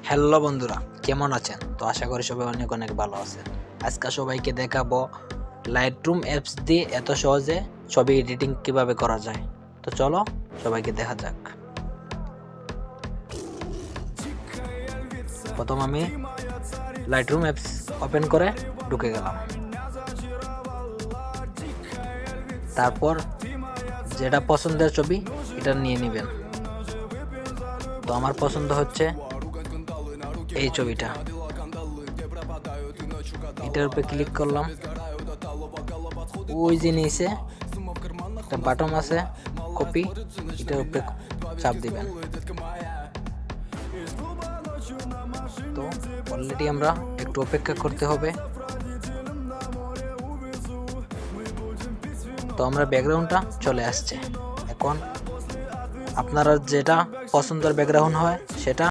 Hello বন্ধুরা, কেমন আছেন? তো আশা করি সবাই অনেক অনেক ভালো আছেন। আজকে সবাইকে দেখাবো লাইটরুম অ্যাপস দিয়ে এত সহজে ছবি এডিটিং কিভাবে করা যায়। তো চলো সবাইকে দেখা যাক। প্রথম আমি লাইটরুম অ্যাপস ওপেন করে ঢুকে গেলাম। তারপর যেটা পছন্দের ছবি এটা নিয়ে নেবেন। তো আমার পছন্দ হচ্ছে এই ছবিটা, এটার উপরে ক্লিক করলাম। ওই যে নিচে একটা বাটন আছে কপি, এটার উপরে চাপ দিবেন। তো অলরেডি আমরা একটু অপেক্ষা করতে হবে। তো আমরা ব্যাকগ্রাউন্ডটা চলে আসছে। এখন আপনারা যেটা পছন্দের ব্যাকগ্রাউন্ড হয় সেটা